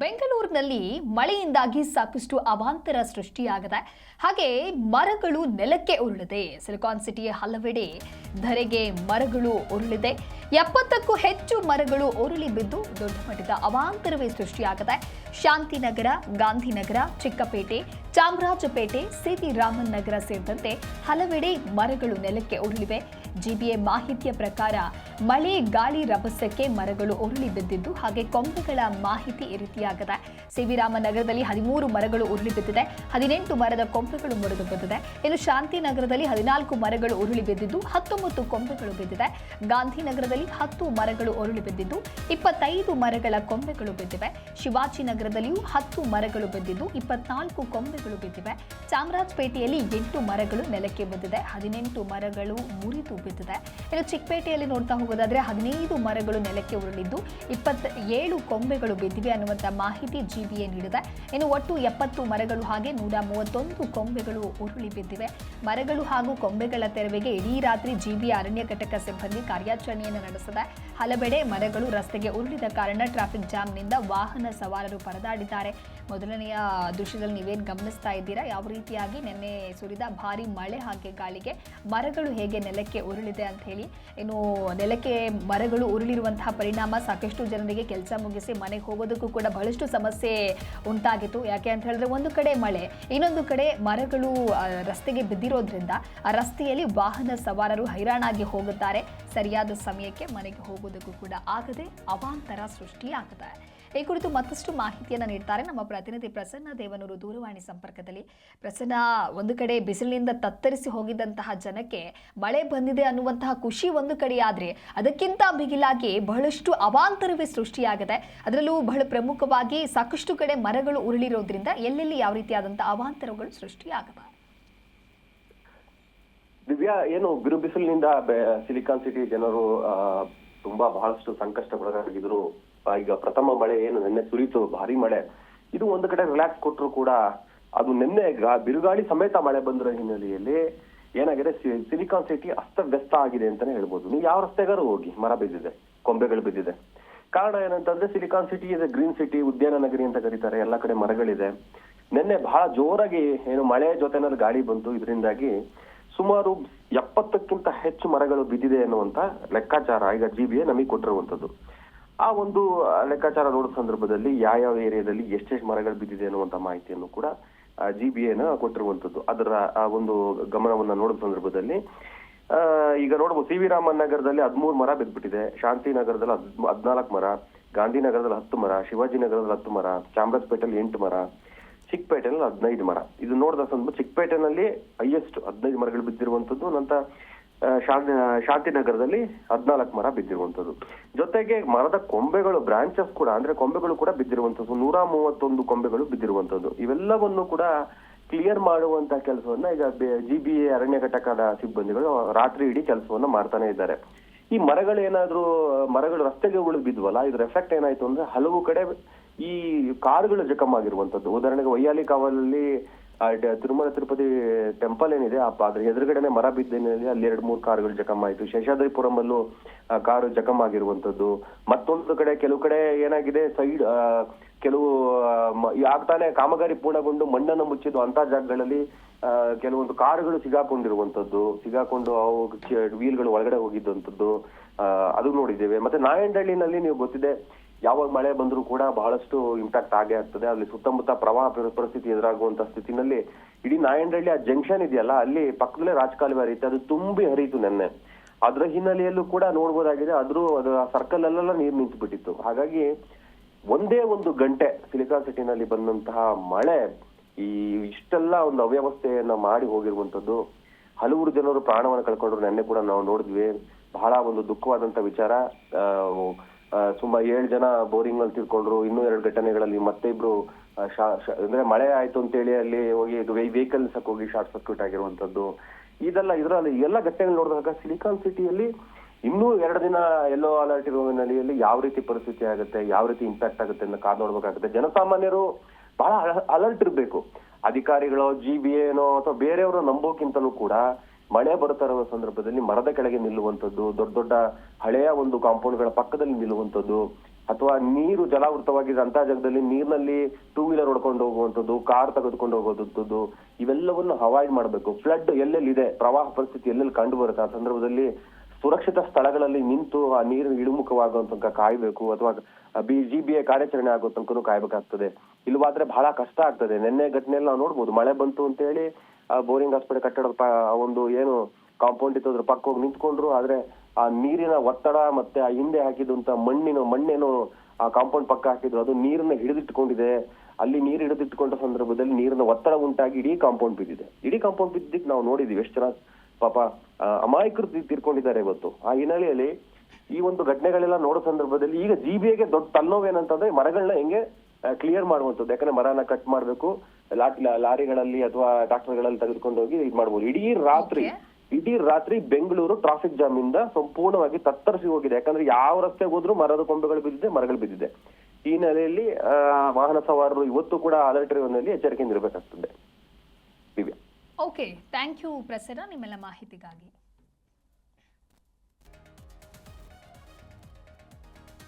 ಬೆಂಗಳೂರಿನಲ್ಲಿ ಮಳೆಯಿಂದಾಗಿ ಸಾಕಷ್ಟು ಅವಾಂತರ ಸೃಷ್ಟಿಯಾಗಿದೆ. ಹಾಗೆ ಮರಗಳು ನೆಲಕ್ಕೆ ಉರುಳಿದೆ. ಸಿಲಿಕಾನ್ ಸಿಟಿಯ ಹಲವೆಡೆ ಧರೆಗೆ ಮರಗಳು ಉರುಳಿದೆ. 70ಕ್ಕೂ ಹೆಚ್ಚು ಮರಗಳು ಉರುಳಿ ಬಿದ್ದು ದೊಡ್ಡ ಮಟ್ಟದ ಅವಾಂತರವೇ ಸೃಷ್ಟಿಯಾಗಿದೆ. ಶಾಂತಿನಗರ, ಗಾಂಧಿನಗರ, ಚಿಕ್ಕಪೇಟೆ, ಚಾಮರಾಜಪೇಟೆ, ಸಿವಿ ರಾಮನ್ ನಗರ ಸೇರಿದಂತೆ ಹಲವೆಡೆ ಮರಗಳು ನೆಲಕ್ಕೆ ಉರುಳಿವೆ. ಜಿಬಿಎ ಮಾಹಿತಿಯ ಪ್ರಕಾರ ಮಳೆ ಗಾಳಿ ರಭಸಕ್ಕೆ ಮರಗಳು ಉರುಳಿ ಬಿದ್ದಿದ್ದು, ಹಾಗೆ ಕೊಂಬೆಗಳ ಮಾಹಿತಿ ಈ ರೀತಿಯಾಗಿದೆ. ಸಿವಿ ರಾಮನ್ ನಗರದಲ್ಲಿ 13 ಮರಗಳು ಉರುಳಿ ಬಿದ್ದಿದೆ. 18 ಮರದ ಕೊಂಬೆಗಳು ಮುರಿದು ಬಿದ್ದಿದೆ. ಇನ್ನು ಶಾಂತಿನಗರದಲ್ಲಿ 14 ಮರಗಳು ಉರುಳಿ ಬಿದ್ದಿದ್ದು 19 ಕೊಂಬೆಗಳು ಬಿದ್ದಿದೆ. ಗಾಂಧಿನಗರದಲ್ಲಿ 10 ಮರಗಳು ಉರುಳಿ ಬಿದ್ದಿದ್ದು 25 ಮರಗಳ ಕೊಂಬೆಗಳು ಬಿದ್ದಿವೆ. ಶಿವಾಜಿನಗರದಲ್ಲಿಯೂ 10 ಮರಗಳು ಬಿದ್ದಿದ್ದು 24 ಕೊಂಬೆಗಳು ಬಿದ್ದಿವೆ. ಚಾಮರಾಜಪೇಟೆಯಲ್ಲಿ 8 ಮರಗಳು ನೆಲಕ್ಕೆ ಬಿದ್ದಿದೆ. 18 ಮರಗಳು ಮುರಿದು ಬಿದ್ದಿದೆ. ಇನ್ನು ಚಿಕ್ಕಪೇಟೆಯಲ್ಲಿ ನೋಡ್ತಾ ಹೋಗೋದಾದ್ರೆ 15 ಮರಗಳು ನೆಲಕ್ಕೆ ಉರುಳಿದ್ದು 27 ಕೊಂಬೆಗಳು ಬಿದ್ದಿವೆ ಅನ್ನುವಂಥ ಮಾಹಿತಿ ಜಿಬಿಎ ನೀಡಿದೆ. ಇನ್ನು ಒಟ್ಟು 70 ಮರಗಳು ಹಾಗೆ 131 ಕೊಂಬೆಗಳು ಉರುಳಿ ಬಿದ್ದಿವೆ. ಮರಗಳು ಹಾಗೂ ಕೊಂಬೆಗಳ ತೆರವಿಗೆ ಇಡೀ ರಾತ್ರಿ ಜಿಬಿಎ ಅರಣ್ಯ ಘಟಕ ಸಿಬ್ಬಂದಿ ಕಾರ್ಯಾಚರಣೆಯನ್ನು ನಡೆಸಿದೆ. ಹಲವೆಡೆ ಮರಗಳು ರಸ್ತೆಗೆ ಉರುಳಿದ ಕಾರಣ ಟ್ರಾಫಿಕ್ ಜಾಮ್ನಿಂದ ವಾಹನ ಸವಾರರು ಪರದಾಡಿದ್ದಾರೆ. ಮೊದಲನೆಯ ದೃಶ್ಯದಲ್ಲಿ ನೀವೇನು ಗಮನಿಸ್ತಾ ಇದ್ದೀರಾ, ಯಾವ ರೀತಿಯಾಗಿ ನಿನ್ನೆ ಸುರಿದ ಭಾರಿ ಮಳೆ ಹಾಗೆ ಗಾಳಿಗೆ ಮರಗಳು ಹೇಗೆ ನೆಲಕ್ಕೆ ಉರುಳಿದೆ ಅಂತ ಹೇಳಿ. ಇನ್ನು ನೆಲಕ್ಕೆ ಮರಗಳು ಉರುಳಿರುವಂತಹ ಪರಿಣಾಮ ಸಾಕಷ್ಟು ಜನರಿಗೆ ಕೆಲಸ ಮುಗಿಸಿ ಮನೆಗೆ ಹೋಗೋದಕ್ಕೂ ಕೂಡ ಬಹಳಷ್ಟು ಸಮಸ್ಯೆ ಉಂಟಾಗಿತ್ತು. ಯಾಕೆ ಅಂತ ಹೇಳಿದ್ರೆ, ಒಂದು ಕಡೆ ಮಳೆ, ಇನ್ನೊಂದು ಕಡೆ ಮರಗಳು ರಸ್ತೆಗೆ ಬಿದ್ದಿರೋದ್ರಿಂದ ಆ ರಸ್ತೆಯಲ್ಲಿ ವಾಹನ ಸವಾರರು ಹೈರಾಣಾಗಿ ಹೋಗುತ್ತಾರೆ. ಸರಿಯಾದ ಸಮಯಕ್ಕೆ ಮನೆಗೆ ಹೋಗೋದಕ್ಕೂ ಕೂಡ ಆಗದೆ ಅವಾಂತರ ಸೃಷ್ಟಿಯಾಗಿದೆ. ಈ ಕುರಿತು ಮತ್ತಷ್ಟು ಮಾಹಿತಿಯನ್ನು ನೀಡ್ತಾರೆ ನಮ್ಮ ಪ್ರತಿನಿಧಿ ಪ್ರಸನ್ನ ದೇವನೂರು ದೂರವಾಣಿ ಸಂಪರ್ಕದಲ್ಲಿ. ಪ್ರಸನ್ನ, ಒಂದು ಕಡೆ ಬಿಸಿಲಿನಿಂದ ತತ್ತರಿಸಿ ಹೋಗಿದ್ದಂತಹ ಜನಕ್ಕೆ ಮಳೆ ಬಂದಿದೆ ಅನ್ನುವಂತಹ ಖುಷಿ ಒಂದು ಕಡೆ ಆದ್ರೆ, ಅದಕ್ಕಿಂತ ಬಿಗಿಲಾಗಿ ಬಹಳಷ್ಟು ಅವಾಂತರವೇ ಸೃಷ್ಟಿಯಾಗಿದೆ. ಅದರಲ್ಲೂ ಬಹಳ ಪ್ರಮುಖವಾಗಿ ಸಾಕಷ್ಟು ಕಡೆ ಮರಗಳು ಉರುಳಿರೋದ್ರಿಂದ ಎಲ್ಲೆಲ್ಲಿ ಯಾವ ರೀತಿಯಾದಂತಹ ಅವಾಂತರಗಳು ಸೃಷ್ಟಿಯಾಗದ? ದಿವ್ಯಾ, ಏನು ಬಿರು ಬಿಸಿಲಿನಿಂದ ಸಿಲಿಕಾನ್ ಸಿಟಿ ಜನರು ತುಂಬಾ ಬಹಳಷ್ಟು ಸಂಕಷ್ಟಕ್ಕೊಳಗಾಗಿದ್ರು. ಈಗ ಪ್ರಥಮ ಮಳೆ ಏನು ನಿನ್ನೆ ಸುರಿತು, ಭಾರಿ ಮಳೆ, ಇದು ಒಂದು ಕಡೆ ರಿಲ್ಯಾಕ್ಸ್ ಕೊಟ್ಟರು ಕೂಡ ಅದು ನಿನ್ನೆ ಬಿರುಗಾಳಿ ಸಮೇತ ಮಳೆ ಬಂದಿರೋ ಹಿನ್ನೆಲೆಯಲ್ಲಿ ಏನಾಗಿದೆ, ಸಿಲಿಕಾನ್ ಸಿಟಿ ಅಸ್ತವ್ಯಸ್ತ ಆಗಿದೆ ಅಂತಾನೆ ಹೇಳ್ಬೋದು. ನೀವು ಯಾವ ರಸ್ತೆಗಾರು ಹೋಗಿ ಮರ ಬಿದ್ದಿದೆ, ಕೊಂಬೆಗಳು ಬಿದ್ದಿದೆ. ಕಾರಣ ಏನಂತಂದ್ರೆ, ಸಿಲಿಕಾನ್ ಸಿಟಿ ಇದೆ ಗ್ರೀನ್ ಸಿಟಿ, ಉದ್ಯಾನ ನಗರಿ ಅಂತ ಕರೀತಾರೆ. ಎಲ್ಲ ಕಡೆ ಮರಗಳಿದೆ. ನಿನ್ನೆ ಬಹಳ ಜೋರಾಗಿ ಏನು ಮಳೆ ಜೊತೆನಲ್ಲಿ ಗಾಳಿ ಬಂತು. ಇದರಿಂದಾಗಿ ಸುಮಾರು 70ಕ್ಕಿಂತ ಹೆಚ್ಚು ಮರಗಳು ಬಿದ್ದಿದೆ ಅನ್ನುವಂತ ಲೆಕ್ಕಾಚಾರ ಈಗ ಜಿಬಿಎ ನಮಗೆ ಕೊಟ್ಟಿರುವಂತದ್ದು. ಆ ಒಂದು ಲೆಕ್ಕಾಚಾರ ನೋಡೋ ಸಂದರ್ಭದಲ್ಲಿ ಯಾವ ಏರಿಯಾದಲ್ಲಿ ಎಷ್ಟೆಷ್ಟು ಮರಗಳು ಬಿದ್ದಿದೆ ಅನ್ನುವಂತ ಮಾಹಿತಿಯನ್ನು ಕೂಡ ಜಿಬಿಎನ ಕೊಟ್ಟಿರುವಂತದ್ದು. ಅದರ ಆ ಒಂದು ಗಮನವನ್ನ ನೋಡೋ ಸಂದರ್ಭದಲ್ಲಿ ಈಗ ನೋಡ್ಬೋದು, ಸಿವಿ ರಾಮನ್ ನಗರದಲ್ಲಿ 13 ಮರ ಬಿದ್ದ್ಬಿಟ್ಟಿದೆ. ಶಾಂತಿನಗರದಲ್ಲಿ 14 ಮರ, ಗಾಂಧಿನಗರದಲ್ಲಿ 10 ಮರ, ಶಿವಾಜಿನಗರದಲ್ಲಿ 10 ಮರ, ಚಾಮರಾಜಪೇಟೆಯಲ್ಲಿ 8 ಮರ, ಚಿಕ್ಕಪೇಟೆನಲ್ಲಿ 15 ಮರ. ಇದು ನೋಡಿದ ಸಂದರ್ಭ ಚಿಕ್ಕಪೇಟೆನಲ್ಲಿ ಹೈಯೆಸ್ಟ್ 15 ಮರಗಳು ಬಿದ್ದಿರುವಂತದ್ದು. ನಂತರ ಶಾಂತಿನಗರದಲ್ಲಿ 14 ಮರ ಬಿದ್ದಿರುವಂತದ್ದು. ಜೊತೆಗೆ ಮರದ ಕೊಂಬೆಗಳು, ಬ್ರಾಂಚಸ್ ಕೂಡ, ಅಂದ್ರೆ ಕೊಂಬೆಗಳು ಕೂಡ ಬಿದ್ದಿರುವಂತದ್ದು. 131 ಕೊಂಬೆಗಳು ಬಿದ್ದಿರುವಂತದ್ದು. ಇವೆಲ್ಲವನ್ನು ಕೂಡ ಕ್ಲಿಯರ್ ಮಾಡುವಂತ ಕೆಲಸವನ್ನ ಈಗ ಜಿಬಿಎ ಅರಣ್ಯ ಘಟಕದ ಸಿಬ್ಬಂದಿಗಳು ರಾತ್ರಿ ಇಡೀ ಕೆಲಸವನ್ನ ಮಾಡ್ತಾನೆ ಇದ್ದಾರೆ. ಈ ಮರಗಳು ರಸ್ತೆಗೆ ಉಳಿದು ಬಿದ್ವಲ್ಲ, ಇದ್ರ ಎಫೆಕ್ಟ್ ಏನಾಯ್ತು ಅಂದ್ರೆ, ಹಲವು ಕಡೆ ಈ ಕಾರುಗಳು ಜಖಮಾಗಿರುವಂತದ್ದು. ಉದಾಹರಣೆಗೆ ವೈಯಾಲಿ ಕಾವಲಲ್ಲಿ ತಿರುಮಲ ತಿರುಪತಿ ಟೆಂಪಲ್ ಏನಿದೆ, ಅದ್ರ ಎದುರುಗಡೆನೆ ಮರ ಬಿದ್ದಿನಲ್ಲಿ ಅಲ್ಲಿ 2-3 ಕಾರುಗಳು ಜಖಮಾಯಿತು. ಶೇಷಾದ್ರಿಪುರಮಲ್ಲೂ ಕಾರು ಜಖಮಾಗಿರುವಂತದ್ದು. ಮತ್ತೊಂದು ಕಡೆ ಕೆಲವು ಕಡೆ ಏನಾಗಿದೆ, ಸೈಡ್ ಕೆಲವು ಆಗ್ತಾನೆ ಕಾಮಗಾರಿ ಪೂರ್ಣಗೊಂಡು ಮಣ್ಣನ್ನು ಮುಚ್ಚಿದ್ದು ಅಂತ ಜಾಗಗಳಲ್ಲಿ ಕೆಲವೊಂದು ಕಾರುಗಳು ಸಿಗಾಕೊಂಡು ಅವು ವೀಲ್ಗಳು ಒಳಗಡೆ ಹೋಗಿದ್ದಂಥದ್ದು ಅದು ನೋಡಿದ್ದೇವೆ. ಮತ್ತೆ ನಾಯಂಡಹಳ್ಳಿನಲ್ಲಿ ನೀವು ಗೊತ್ತಿದೆ, ಯಾವಾಗ ಮಳೆ ಬಂದರೂ ಕೂಡ ಬಹಳಷ್ಟು ಇಂಪ್ಯಾಕ್ಟ್ ಆಗೇ ಆಗ್ತದೆ. ಅಲ್ಲಿ ಸುತ್ತಮುತ್ತ ಪ್ರವಾಹ ಪರಿಸ್ಥಿತಿ ಎದುರಾಗುವಂತ ಸ್ಥಿತಿನಲ್ಲಿ ಇಡೀ ನಾಯಂಡಹಳ್ಳಿ ಆ ಜಂಕ್ಷನ್ ಇದೆಯಲ್ಲ, ಅಲ್ಲಿ ಪಕ್ಕದಲ್ಲೇ ರಾಜಕಾಲುವೆ ಹರಿಯುತ್ತೆ, ಅದು ತುಂಬಿ ಹರಿಯಿತು ನೆನ್ನೆ. ಅದರ ಹಿನ್ನೆಲೆಯಲ್ಲೂ ಕೂಡ ನೋಡ್ಬೋದಾಗಿದೆ, ಅದರ ಸರ್ಕಲ್ ಅಲ್ಲೆಲ್ಲ ನೀರು ನಿಂತು ಬಿಟ್ಟಿತ್ತು. ಹಾಗಾಗಿ ಒಂದೇ ಒಂದು ಗಂಟೆ ಸಿಲಿಕಾನ್ ಸಿಟಿನಲ್ಲಿ ಬಂದಂತಹ ಮಳೆ ಇಷ್ಟೆಲ್ಲ ಒಂದು ಅವ್ಯವಸ್ಥೆಯನ್ನ ಮಾಡಿ ಹೋಗಿರುವಂತದ್ದು. ಹಲವಾರು ಜನರು ಪ್ರಾಣವನ್ನು ಕಳ್ಕೊಂಡ್ರು. ನೆನ್ನೆ ಕೂಡ ನಾವು ನೋಡಿದ್ವಿ. ಬಹಳ ಒಂದು ದುಃಖವಾದಂತ ವಿಚಾರ. ಸುಮಾರು 7 ಜನ ಬೋರಿಂಗ್ ನಲ್ಲಿ ತಿಳ್ಕೊಂಡ್ರು. ಇನ್ನೂ 2 ಘಟನೆಗಳಲ್ಲಿ ಮತ್ತೆ ಇಬ್ರು ಅಂದ್ರೆ ಮಳೆ ಆಯ್ತು ಅಂತೇಳಿ ಅಲ್ಲಿ ಹೋಗಿ ವೆಹಿಕಲ್ಸ್ ಹೋಗಿ ಶಾರ್ಟ್ ಸರ್ಕ್ಯೂಟ್ ಆಗಿರುವಂತದ್ದು. ಇದರಲ್ಲಿ ಎಲ್ಲ ಘಟನೆಗಳು ನೋಡಿದಾಗ ಸಿಲಿಕಾನ್ ಸಿಟಿಯಲ್ಲಿ ಇನ್ನೂ 2 ದಿನ ಯೆಲ್ಲೋ ಅಲರ್ಟ್ ಇರುವ ಹಿನ್ನೆಲೆಯಲ್ಲಿ ಯಾವ ರೀತಿ ಪರಿಸ್ಥಿತಿ ಆಗುತ್ತೆ, ಯಾವ ರೀತಿ ಇಂಪ್ಯಾಕ್ಟ್ ಆಗುತ್ತೆ ಅಂತ ಕಾದು ನೋಡ್ಬೇಕಾಗುತ್ತೆ. ಜನಸಾಮಾನ್ಯರು ಬಹಳ ಅಲರ್ಟ್ ಇರ್ಬೇಕು. ಅಧಿಕಾರಿಗಳು, ಜಿಬಿಎನೋ ಅಥವಾ ಬೇರೆಯವರು ನಂಬೋಕ್ಕಿಂತಲೂ ಕೂಡ ಮಳೆ ಬರ್ತಾ ಇರುವ ಸಂದರ್ಭದಲ್ಲಿ ಮರದ ಕೆಳಗೆ ನಿಲ್ಲುವಂಥದ್ದು, ದೊಡ್ಡ ದೊಡ್ಡ ಹಳೆಯ ಒಂದು ಕಾಂಪೌಂಡ್ಗಳ ಪಕ್ಕದಲ್ಲಿ ನಿಲ್ಲುವಂಥದ್ದು, ಅಥವಾ ನೀರು ಜಲಾವೃತವಾಗಿದ್ದ ಅಂತ ಜಾಗದಲ್ಲಿ ನೀರಿನಲ್ಲಿ 2 ವೀಲರ್ ಹೊಡ್ಕೊಂಡು ಹೋಗುವಂಥದ್ದು, ಕಾರ್ ತೆಗೆದುಕೊಂಡು ಹೋಗುವಂಥದ್ದು, ಇವೆಲ್ಲವನ್ನು ಅವಾಯ್ಡ್ ಮಾಡಬೇಕು. ಫ್ಲಡ್ ಎಲ್ಲೆಲ್ಲಿದೆ, ಪ್ರವಾಹ ಪರಿಸ್ಥಿತಿ ಎಲ್ಲೆಲ್ಲಿ ಕಂಡು ಬರುತ್ತೆ ಆ ಸಂದರ್ಭದಲ್ಲಿ ಸುರಕ್ಷಿತ ಸ್ಥಳಗಳಲ್ಲಿ ನಿಂತು ಆ ನೀರು ಇಳಿಮುಖವಾಗುವ ತನಕ ಕಾಯ್ಬೇಕು, ಅಥವಾ GBA ಕಾರ್ಯಾಚರಣೆ ಆಗೋ ತನಕ ಕಾಯ್ಬೇಕಾಗ್ತದೆ. ಇಲ್ವಾದ್ರೆ ಬಹಳ ಕಷ್ಟ ಆಗ್ತದೆ. ನಿನ್ನೆ ಘಟನೆಯಲ್ಲಿ ನಾವು ನೋಡ್ಬೋದು, ಮಳೆ ಬಂತು ಅಂತ ಹೇಳಿ ಬೋರಿಂಗ್ ಹಾಸ್ಪಿಟಲ್ ಕಟ್ಟಡದ ಒಂದು ಏನು ಕಾಂಪೌಂಡ್ ಇತ್ತು ಅದ್ರ ಪಕ್ಕ ಹೋಗಿ ನಿಂತ್ಕೊಂಡ್ರು. ಆದ್ರೆ ಆ ನೀರಿನ ಒತ್ತಡ ಮತ್ತೆ ಆ ಹಿಂದೆ ಹಾಕಿದಂತ ಮಣ್ಣೇನು ಆ ಕಾಂಪೌಂಡ್ ಪಕ್ಕ ಹಾಕಿದ್ರು, ಅದು ನೀರನ್ನ ಹಿಡಿದಿಟ್ಕೊಂಡಿದೆ. ಅಲ್ಲಿ ನೀರು ಹಿಡಿದಿಟ್ಕೊಂಡ ಸಂದರ್ಭದಲ್ಲಿ ನೀರಿನ ಒತ್ತಡ ಉಂಟಾಗಿ ಇಡೀ ಕಾಂಪೌಂಡ್ ಬಿದ್ದಿದೆ. ಇಡೀ ಕಾಂಪೌಂಡ್ ಬಿದ್ದಿದ್ದಕ್ಕೆ ನಾವು ನೋಡಿದೀವಿ ಎಷ್ಟು ಜನ ಪಾಪ ಅಮಾಯಕರು ತೀರ್ಕೊಂಡಿದ್ದಾರೆ ಇವತ್ತು. ಆ ಹಿನ್ನೆಲೆಯಲ್ಲಿ ಈ ಒಂದು ಘಟನೆಗಳೆಲ್ಲ ನೋಡೋ ಸಂದರ್ಭದಲ್ಲಿ ಈಗ GBAಗೆ ದೊಡ್ಡ ತಲೆನೋವೇನಂತಂದ್ರೆ ಮರಗಳನ್ನ ಹೆಂಗೆ ಕ್ಲಿಯರ್ ಮಾಡುವಂಥದ್ದು. ಯಾಕಂದ್ರೆ ಮರನ ಕಟ್ ಮಾಡ್ಬೇಕು, ಲಾರಿಗಳಲ್ಲಿ ಅಥವಾ ಟ್ರಾಕ್ಟರ್ಗಳಲ್ಲಿ ತೆಗೆದುಕೊಂಡು ಹೋಗಿ ಇದು ಮಾಡ್ಬೋದು. ಇಡೀ ರಾತ್ರಿ ಬೆಂಗಳೂರು ಟ್ರಾಫಿಕ್ ಜಾಮ್ ಇಂದ ಸಂಪೂರ್ಣವಾಗಿ ತತ್ತರಿಸಿ ಹೋಗಿದೆ. ಯಾಕಂದ್ರೆ ಯಾವ ರಸ್ತೆಗೆ ಹೋದ್ರೂ ಮರದ ಕೊಂಬೆಗಳು ಬಿದ್ದಿದೆ, ಮರಗಳು ಬಿದ್ದಿದೆ. ಈ ನೆಲೆಯಲ್ಲಿ ವಾಹನ ಸವಾರರು ಇವತ್ತು ಕೂಡ ಅಲರ್ಟ್ ನಲ್ಲಿ ಎಚ್ಚರಿಕೆಯಿಂದ ಇರಬೇಕಾಗ್ತದೆ. ಓಕೆ, ಥ್ಯಾಂಕ್ ಯು ಪ್ರಸನ್ನ ನಿಮ್ಮೆಲ್ಲ ಮಾಹಿತಿಗಾಗಿ.